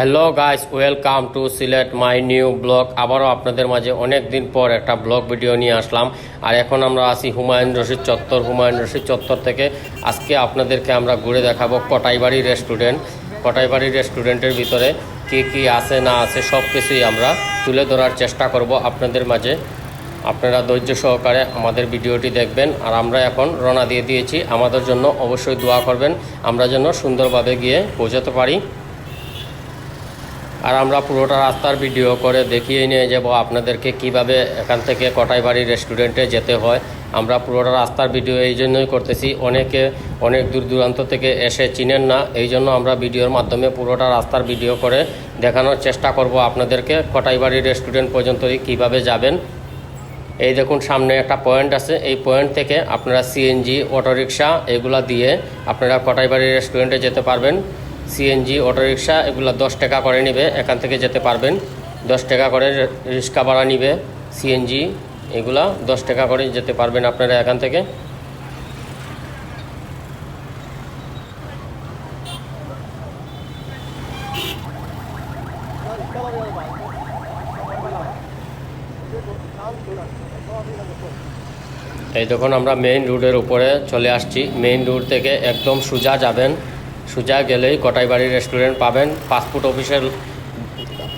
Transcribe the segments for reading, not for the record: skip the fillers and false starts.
Hello guys, welcome to Sylhet my new blog. আবারও আপনাদের মাঝে অনেক দিন পর একটা ব্লগ ভিডিও নিয়ে আসলাম। আর এখন আমরা আছি হুমায়ুন রশিদ চত্বর। হুমায়ুন রশিদ চত্বর থেকে আজকে আপনাদেরকে আমরা ঘুরে দেখাবো কটাইবাড়ি রেস্টুরেন্ট। কটাইবাড়ি রেস্টুরেন্টের ভিতরে কী কী আছে না আছে সব কিছুই আমরা তুলে ধরার চেষ্টা করব আপনাদের মাঝে। আপনারা ধৈর্য সহকারে আমাদের ভিডিওটি দেখবেন। আর আমরা এখন রওনা দিয়ে দিয়েছি। আমাদের জন্য অবশ্যই দোয়া করবেন, আমরা যেন সুন্দরভাবে গিয়ে পৌঁছাতে পারি। আর আমরা পুরোটা রাস্তার ভিডিও করে দেখিয়ে নিয়ে যাব আপনাদেরকে কিভাবে এখান থেকে কটাইবাড়ি রেস্টুরেন্টে যেতে হয়। আমরা পুরোটা রাস্তার ভিডিও এই জন্যই করতেছি, অনেকে অনেক দূর দূরান্ত থেকে এসে চিনেন না, এই জন্য আমরা ভিডিওর মাধ্যমে পুরোটা রাস্তার ভিডিও করে দেখানোর চেষ্টা করব আপনাদেরকে কটাইবাড়ি রেস্টুরেন্ট পর্যন্ত কিভাবে যাবেন। এই দেখুন সামনে একটা পয়েন্ট আছে, এই পয়েন্ট থেকে আপনারা সিএনজি অটোরিকশা এগুলা দিয়ে আপনারা কটাইবাড়ি রেস্টুরেন্টে যেতে পারবেন। সিএনজি অটোরিকশা এগুলো 10 টাকা করে নেবে, এখান থেকে যেতে পারবেন। 10 টাকা করে রিক্সা ভাড়া নিবে, সিএনজি এগুলা 10 টাকা করে যেতে পারবেন আপনারা এখান থেকে। এই দেখুন আমরা মেইন রোডের উপরে চলে আসছি। মেইন রোড থেকে একদম সোজা যাবেন, সোজা গেলেই কটাইবাড়ি রেস্টুরেন্ট পাবেন।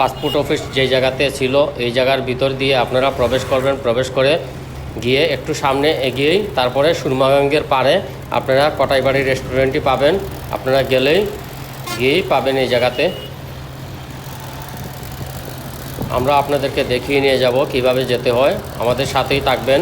পাসপোর্ট অফিস যে জায়গাতে ছিল এই জায়গার ভিতর দিয়ে আপনারা প্রবেশ করবেন। প্রবেশ করে গিয়ে একটু সামনে এগিয়েই তারপরে সুরমাগঞ্জের পাড়ে আপনারা কটাইবাড়ি রেস্টুরেন্টটি পাবেন। আপনারা গিয়েই পাবেন এই জায়গাতে। আমরা আপনাদেরকে দেখিয়ে নিয়ে যাব কিভাবে যেতে হয়, আমাদের সাথেই থাকবেন।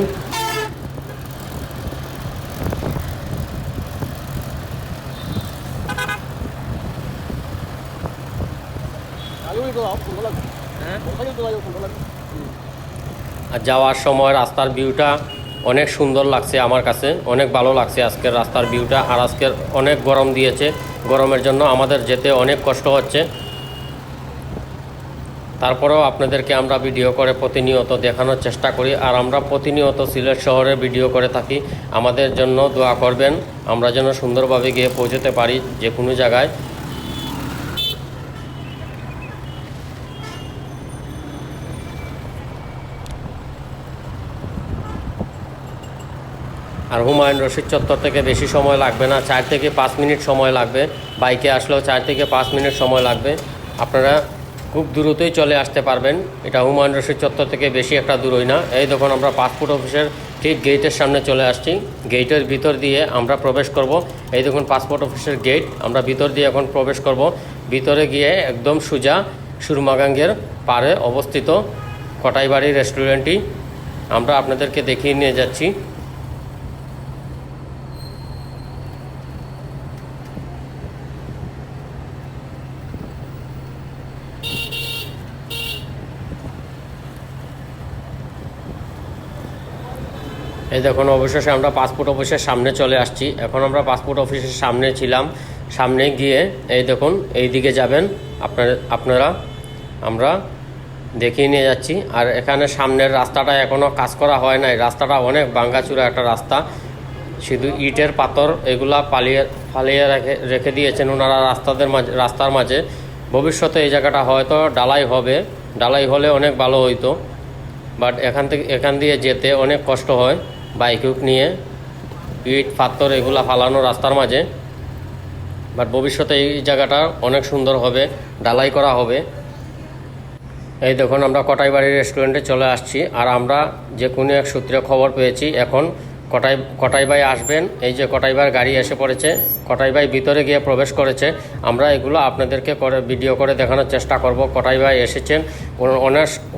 আর যাওয়ার সময় রাস্তার ভিউটা অনেক সুন্দর লাগছে, আমার কাছে অনেক ভালো লাগছে আজকের রাস্তার ভিউটা। আর আজকের অনেক গরম দিয়েছে, গরমের জন্য আমাদের যেতে অনেক কষ্ট হচ্ছে। তারপরেও আপনাদেরকে আমরা ভিডিও করে প্রতিনিয়ত দেখানোর চেষ্টা করি। আর আমরা প্রতিনিয়ত সিলেট শহরে ভিডিও করে থাকি। আমাদের জন্য দোয়া করবেন, আমরা যেন সুন্দরভাবে গিয়ে পৌঁছতে পারি যে কোনো জায়গায়। আর হুমায়ুন রশিদ চত্বর থেকে বেশি সময় লাগবে না, 4 থেকে 5 মিনিট সময় লাগবে। বাইকে আসলেও 4 থেকে 5 মিনিট সময় লাগবে। আপনারা খুব দ্রুতই চলে আসতে পারবেন। এটা হুমায়ুন রশিদ চত্বর থেকে বেশি একটা দূরই না। এই দেখুন আমরা পাসপোর্ট অফিসের ঠিক গেটের সামনে চলে আসছি। গেটের ভিতর দিয়ে আমরা প্রবেশ করব। এই দেখুন পাসপোর্ট অফিসের গেট, আমরা ভিতর দিয়ে এখন প্রবেশ করব। ভিতরে গিয়ে একদম সোজা সুরমাগঞ্জের পাড়ে অবস্থিত কটাইবাড়ি রেস্টুরেন্টটি আমরা আপনাদেরকে দেখিয়ে নিয়ে যাচ্ছি। এই দেখুন অবশেষে আমরা পাসপোর্ট অফিসের সামনে চলে আসছি। এখন আমরা পাসপোর্ট অফিসের সামনে ছিলাম, সামনে গিয়ে এই দেখুন এই দিকে যাবেন আপনারা, আমরা দেখিয়ে নিয়ে যাচ্ছি। আর এখানে সামনের রাস্তাটা এখনও কাজ করা হয় নাই, রাস্তাটা অনেক ভাঙ্গাচুরা একটা রাস্তা, শুধু ইটের পাথর এগুলা ফালিয়ে রেখে দিয়েছেন ওনারা রাস্তার মাঝে। ভবিষ্যতে এই জায়গাটা হয়তো ডালাই হবে, ডালাই হলে অনেক ভালো হইতো। বাট এখান দিয়ে যেতে অনেক কষ্ট হয় বাইক নিয়ে, ইট পাথর এগুলা ফালানো রাস্তার মাঝে। বাট ভবিষ্যতে এই জায়গাটা অনেক সুন্দর হবে, ডালাই করা হবে। এই দেখুন আমরা কটাইবাড়ি রেস্টুরেন্টে চলে আসছি। আর আমরা যে কোনো এক সূত্রে খবর পেয়েছি এখন কটাইবাই আসবেন। এই যে কটাইবার গাড়ি এসে পড়েছে, কটাইবাই ভিতরে গিয়ে প্রবেশ করেছে। আমরা এগুলো আপনাদেরকে ভিডিও করে দেখানোর চেষ্টা করব। কটাইবাই এসেছেন,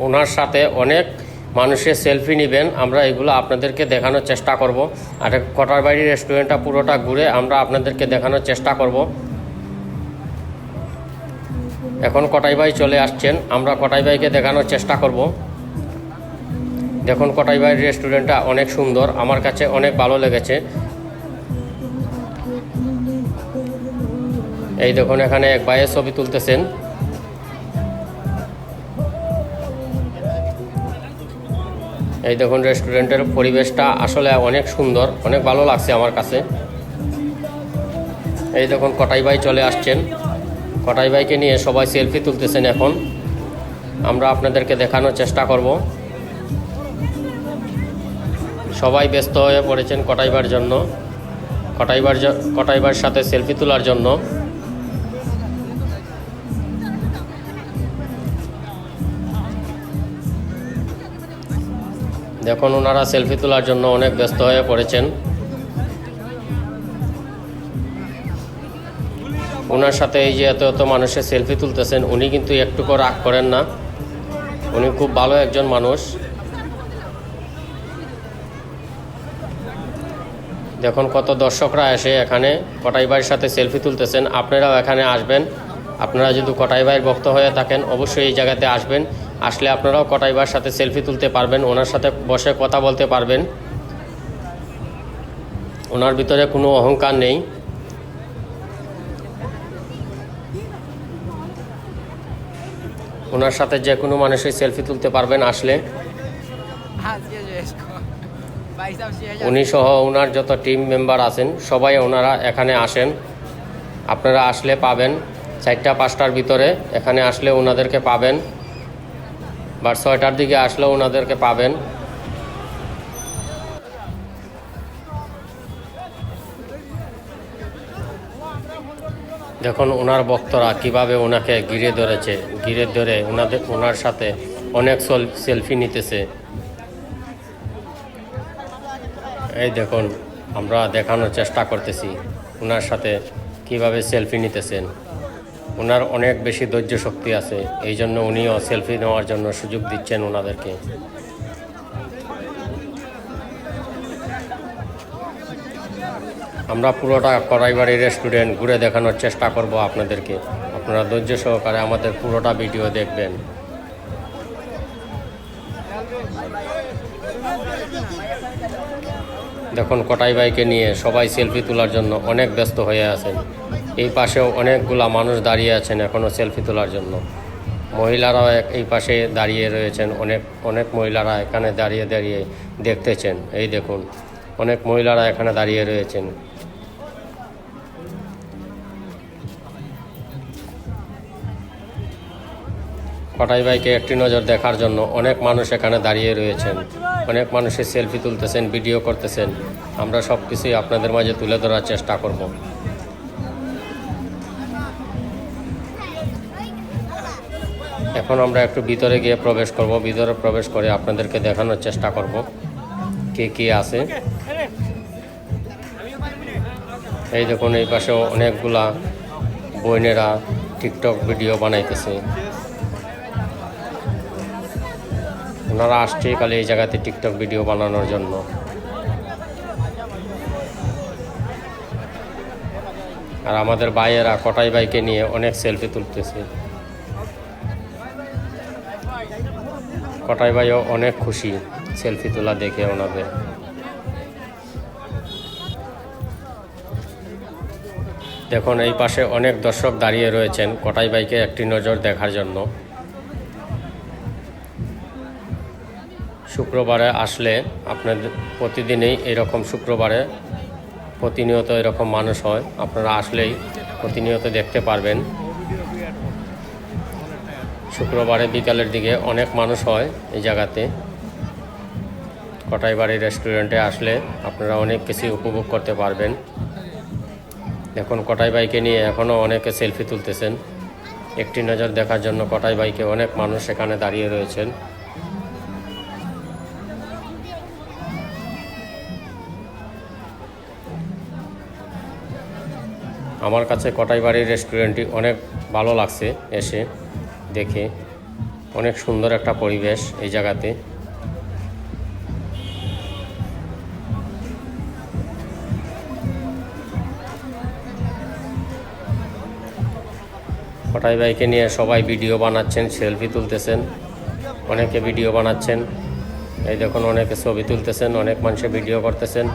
ওনার সাথে অনেক মানুষের সেলফি নেবেন, আমরা এগুলো আপনাদেরকে দেখানোর চেষ্টা করব। আর কটাইবাড়ি রেস্টুরেন্টটা পুরোটা ঘুরে আমরা আপনাদেরকে দেখানোর চেষ্টা করব। এখন কটাইবাই চলে আসছেন, আমরা কটাইবাইকে দেখানোর চেষ্টা করব। দেখুন কটাইবাড়ি রেস্টুরেন্টটা অনেক সুন্দর, আমার কাছে অনেক ভালো লেগেছে। এই দেখুন এখানে এক ভাইয়ের ছবি তুলতেছেন। এই দেখুন রেস্টুরেন্টের পরিবেশটা আসলে অনেক সুন্দর, অনেক ভালো লাগছে আমার কাছে। এই দেখুন কটাইবাই চলে আসছেন। কটাই বাইকে নিয়ে সবাই সেলফি তুলতেছেন। এখন আমরা আপনাদেরকে দেখানোর চেষ্টা করব। সবাই ব্যস্ত হয়ে পড়েছেন কটাইবার জন্য, কটাইবার সাথে সেলফি তোলার জন্য। দেখুন ওনারা সেলফি তোলার জন্য অনেক ব্যস্ত হয়ে পড়েছেন। ওনার সাথে এই যে এত এত মানুষের সেলফি তুলতেছেন, উনি কিন্তু একটুকু রাগ করেন না। উনি খুব ভালো একজন মানুষ। দেখুন কত দর্শকরা এসে এখানে কটাই ভাইয়ের সাথে সেলফি তুলতেছেন। আপনারাও এখানে আসবেন। আপনারা যদি কটাই ভাইয়ের ভক্ত হয়ে থাকেন অবশ্যই এই জায়গাতে আসবেন। আসলে আপনারাও কটাই ভাইয়ের সাথে সেলফি তুলতে পারবেন, ওনার সাথে বসে কথা বলতে পারবেন। ওনার ভিতরে কোনো অহংকার নেই। ওনার সাথে যে কোনো মানুষই সেলফি তুলতে পারবেন আসলে। উনি সহ ওনার যত টিম মেম্বার আছেন সবাই ওনারা এখানে আসেন। আপনারা আসলে পাবেন 4টা 5টার ভিতরে এখানে আসলে ওনাদেরকে পাবেন, বা 6টার দিকে আসলেও ওনাদেরকে পাবেন। দেখুন ওনার ভক্তরা কিভাবে ওনাকে ঘিরে ধরেছে, ঘিরে ধরে ওনার সাথে অনেক সেলফি নিতেছে। এই দেখুন আমরা দেখানোর চেষ্টা করতেছি ওনার সাথে কিভাবে সেলফি নিতেছেন। ওনার অনেক বেশি ধৈর্য শক্তি আছে, এই জন্য উনিও সেলফি নেওয়ার জন্য সুযোগ দিচ্ছেন ওনাদেরকে। আমরা পুরোটা কড়াইবাড়ি রেস্টুরেন্ট ঘুরে দেখানোর চেষ্টা করব আপনাদেরকে। আপনারা ধৈর্য সহকারে আমাদের পুরোটা ভিডিও দেখবেন। দেখুন কটাই বাইকে নিয়ে সবাই সেলফি তোলার জন্য অনেক ব্যস্ত হয়ে আছেন। এই পাশেও অনেকগুলা মানুষ দাঁড়িয়ে আছেন এখনও সেলফি তোলার জন্য। মহিলারাও এই পাশে দাঁড়িয়ে রয়েছেন, অনেক মহিলারা এখানে দাঁড়িয়ে দাঁড়িয়ে দেখতেছেন। এই দেখুন অনেক মহিলারা এখানে দাঁড়িয়ে রয়েছেন। কটাই বাইকে একটি নজর দেখার জন্য অনেক মানুষ এখানে দাঁড়িয়ে রয়েছেন। অনেক মানুষের সেলফি তুলতেছেন, ভিডিও করতেছেন। আমরা সব কিছুই আপনাদের মাঝে তুলে ধরার চেষ্টা করব। এখন আমরা একটু ভিতরে গিয়ে প্রবেশ করব। ভিতরে প্রবেশ করে আপনাদেরকে দেখানোর চেষ্টা করব কে কে আছে। এই দেখুন এই পাশেও অনেকগুলা বোনেরা টিকটক ভিডিও বানাইতেছে। ওনারা আসছে খালি এই জায়গাতে টিকটক ভিডিও বানানোর জন্য। আর আমাদের ভাইয়েরা কটাই বাইকে নিয়ে অনেক সেলফি তুলতেছে। কটাই ভাইও অনেক খুশি সেলফি তোলা দেখে ওনাদের। দেখুন এই পাশে অনেক দর্শক দাঁড়িয়ে রয়েছেন কটাই বাইকে একটি নজর দেখার জন্য। শুক্রবারে আসলে আপনাদের প্রতিদিনই এরকম শুক্রবারে প্রতিনিয়ত এরকম মানুষ হয়। আপনারা আসলেই প্রতিনিয়ত দেখতে পারবেন। শুক্রবারে বিকালের দিকে অনেক মানুষ হয় এই জায়গাতে। কটাইবাড়ি রেস্টুরেন্টে আসলে আপনারা অনেক কিছু উপভোগ করতে পারবেন। এখন কটাই বাইকে নিয়ে এখনও অনেকে সেলফি তুলতেছেন। একটি নজর দেখার জন্য কটাই বাইকে অনেক মানুষ এখানে দাঁড়িয়ে রয়েছেন। আমার কাছে কটাইবাড়ি রেস্টুরেন্টটি অনেক ভালো লাগছে এসে দেখে। অনেক সুন্দর একটা পরিবেশ এই জায়গাতে। কটাই বাইকে নিয়ে সবাই ভিডিও বানাচ্ছেন, সেলফি তুলতেছেন। অনেকে ভিডিও বানাচ্ছেন। এই দেখুন অনেকে ছবি তুলতেছেন, অনেক মানুষে ভিডিও করতেছেন।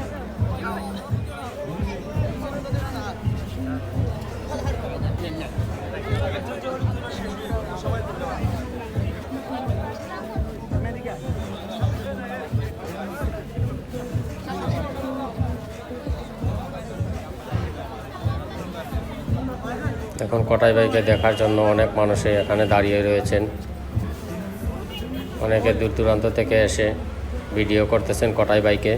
এখন দেখুন কটাই ভাইকে দেখার জন্য অনেক মানুষই এখানে দাঁড়িয়ে রয়েছেন। অনেকে দূর দূরান্ত থেকে এসে ভিডিও করতেছেন কটাই ভাইকে।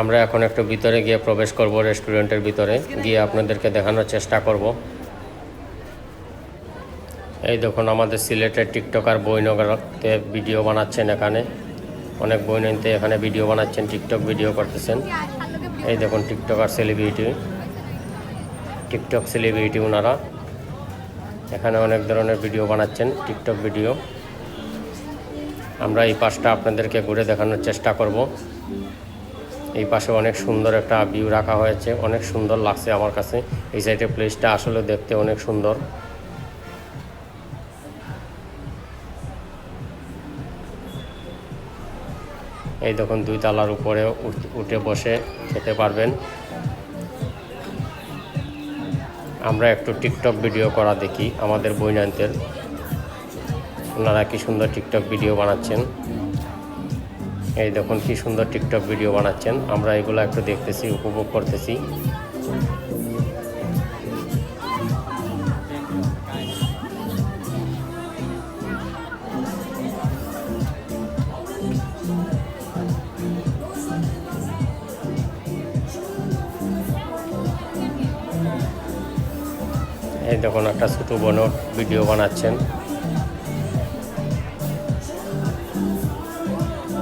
আমরা এখন একটু ভিতরে গিয়ে প্রবেশ করব, রেস্টুরেন্টের ভিতরে গিয়ে আপনাদেরকে দেখানোর চেষ্টা করব। এই দেখুন আমাদের সিলেটের টিকটকার বইনগরতে ভিডিও বানাচ্ছেন। এখানে অনেক বইনতে এখানে ভিডিও বানাচ্ছেন, টিকটক ভিডিও করতেছেন। এই দেখুন টিকটকার টিকটক সেলিব্রিটি ওনারা এখানে অনেক ধরনের ভিডিও বানাচ্ছেন, টিকটক ভিডিও। আমরা এই পাশটা আপনাদেরকে ঘুরে দেখানোর চেষ্টা করব। এই পাশে অনেক সুন্দর একটা ভিউ রাখা হয়েছে, অনেক সুন্দর লাগছে আমার কাছে। এই সাইডের প্লেসটা আসলে দেখতে অনেক সুন্দর। এই দেখুন 2 তলার উপরে উঠে বসে খেতে পারবেন। আমরা একটু টিকটক ভিডিও করা দেখি আমাদের বইনান্তের। ওনারা কি সুন্দর টিকটক ভিডিও বানাচ্ছেন। এই দেখুন কি সুন্দর টিকটক ভিডিও বানাচ্ছেন। আমরা এগুলো একটু দেখতেছি, উপভোগ করতেছি। এই দেখুন একটা ছোট বোন ভিডিও বানাচ্ছেন,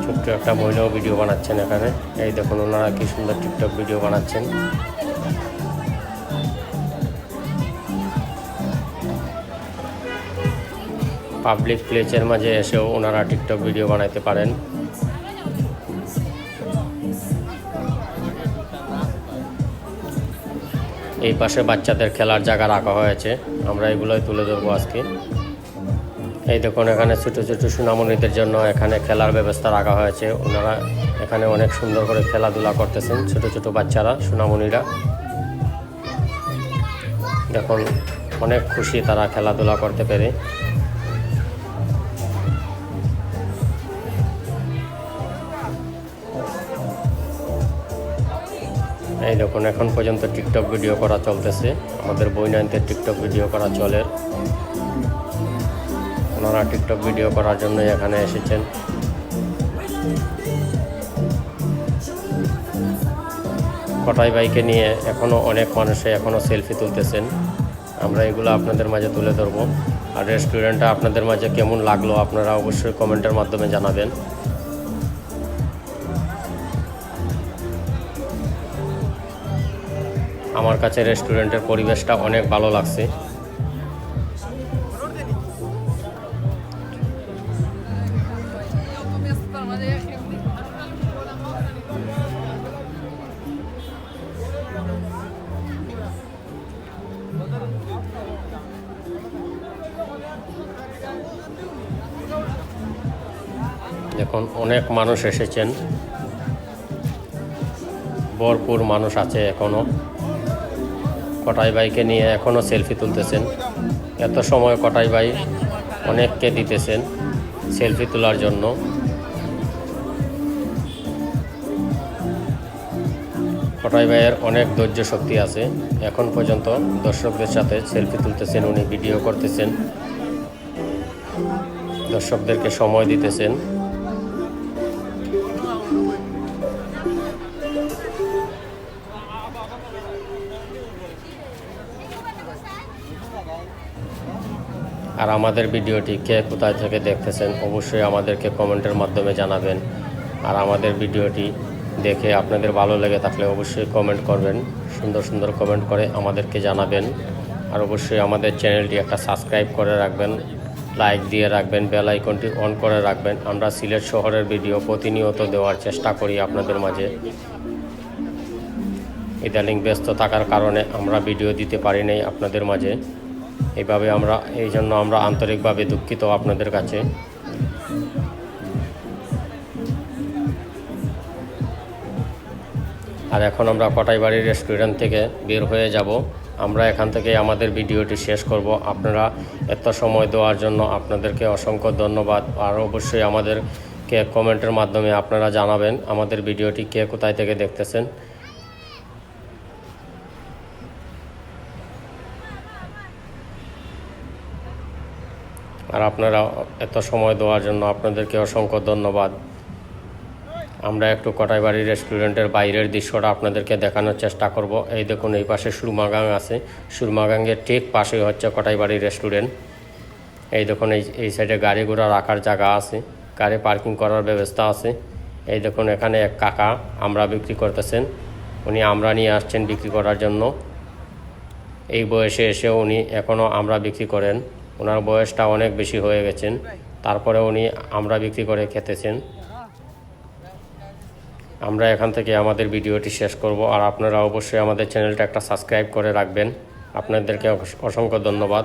ছোট্ট একটা বোনও ভিডিও বানাচ্ছেন এখানে। এই দেখুন ওনারা কি সুন্দর টিকটক ভিডিও বানাচ্ছেন। পাবলিক প্লেসের মাঝে এসেও ওনারা টিকটক ভিডিও বানাইতে পারেন। এই পাশে বাচ্চাদের খেলার জায়গা রাখা হয়েছে, আমরা এগুলোই তুলে ধরবো আজকে। এই দেখুন এখানে ছোটো ছোটো সোনামণিদের জন্য এখানে খেলার ব্যবস্থা রাখা হয়েছে। ওনারা এখানে অনেক সুন্দর করে খেলাধুলা করতেছেন, ছোটো ছোটো বাচ্চারা, সোনামণিরা। দেখুন অনেক খুশি তারা খেলাধুলা করতে পেরে। এই দেখুন এখন পর্যন্ত টিকটক ভিডিও করা চলতেছে, আমাদের বইনান্তের টিকটক ভিডিও করা চলে। ওনারা টিকটক ভিডিও করার জন্য এখানে এসেছেন। কটাই বাইকে নিয়ে এখনও অনেক মানুষে এখনও সেলফি তুলতেছেন, আমরা এগুলো আপনাদের মাঝে তুলে ধরবো। আর রেস্টুরেন্টটা আপনাদের মাঝে কেমন লাগলো আপনারা অবশ্যই কমেন্টের মাধ্যমে জানাবেন। আমার কাছে রেস্টুরেন্টের পরিবেশটা অনেক ভালো লাগছে। দেখুন অনেক মানুষ এসেছেন, ভরপুর মানুষ আছে এখনও। কটাই বাইকে নিয়ে এখনও সেলফি তুলতেছেন। এত সময় কটাই বাই অনেককে দিতেছেন সেলফি তোলার জন্য। কটাই ভাইয়ের অনেক ধৈর্য শক্তি আছে, এখন পর্যন্ত দর্শকদের সাথে সেলফি তুলতেছেন, উনি ভিডিও করতেছেন, দর্শকদেরকে সময় দিতেছেন। আর আমাদের ভিডিওটি কে কোথায় থেকে দেখতেছেন অবশ্যই আমাদেরকে কমেন্টের মাধ্যমে জানাবেন। আর আমাদের ভিডিওটি দেখে আপনাদের ভালো লেগে থাকলে অবশ্যই কমেন্ট করবেন, সুন্দর সুন্দর কমেন্ট করে আমাদেরকে জানাবেন। আর অবশ্যই আমাদের চ্যানেলটি একটা সাবস্ক্রাইব করে রাখবেন, লাইক দিয়ে রাখবেন, বেল আইকনটি অন করে রাখবেন। আমরা সিলেট শহরের ভিডিও প্রতিনিয়ত দেওয়ার চেষ্টা করি আপনাদের মাঝে। ইদানিং ব্যস্ত থাকার কারণে আমরা ভিডিও দিতে পারি নাই আপনাদের মাঝে। এই জন্য আমরা আন্তরিকভাবে দুঃখিত আপনাদের কাছে। আর এখন আমরা কটাইবাড়ি রেস্টুরেন্ট থেকে বের হয়ে যাব। আমরা এখান থেকে আমাদের ভিডিওটি শেষ করব। আপনারা এত সময় দেওয়ার জন্য আপনাদেরকে অসংখ্য ধন্যবাদ। আর অবশ্যই আমাদের কে কমেন্টের মাধ্যমে আপনারা জানাবেন আমাদের ভিডিওটি কে কোথায় থেকে দেখতেছেন। আর আপনারা এত সময় দেওয়ার জন্য আপনাদেরকে অসংখ্য ধন্যবাদ। আমরা একটু কটাইবাড়ি রেস্টুরেন্টের বাইরের দৃশ্যটা আপনাদেরকে দেখানোর চেষ্টা করব। এই দেখুন, এই পাশে সুরমাগাং আছে, সুরমাগাঙ্গের ঠিক পাশে হচ্ছে কটাইবাড়ি রেস্টুরেন্ট। এই দেখুন, এই সাইডে গাড়ি ঘোড়া রাখার জায়গা আছে, গাড়ি পার্কিং করার ব্যবস্থা আছে। এই দেখুন, এখানে এক কাকা আমরা বিক্রি করতেছেন, উনি আমরা নিয়ে আসছেন বিক্রি করার জন্য। এই বয়সে এসে উনি এখনও আমরা বিক্রি করেন, ওনার বয়সটা অনেক বেশি হয়ে গেছেন, তারপরে উনি আমরা বিক্রি করে খেতেছেন। আমরা এখান থেকে আমাদের ভিডিওটি শেষ করব। আর আপনারা অবশ্যই আমাদের চ্যানেলটা একটা সাবস্ক্রাইব করে রাখবেন। আপনাদেরকে অসংখ্য ধন্যবাদ।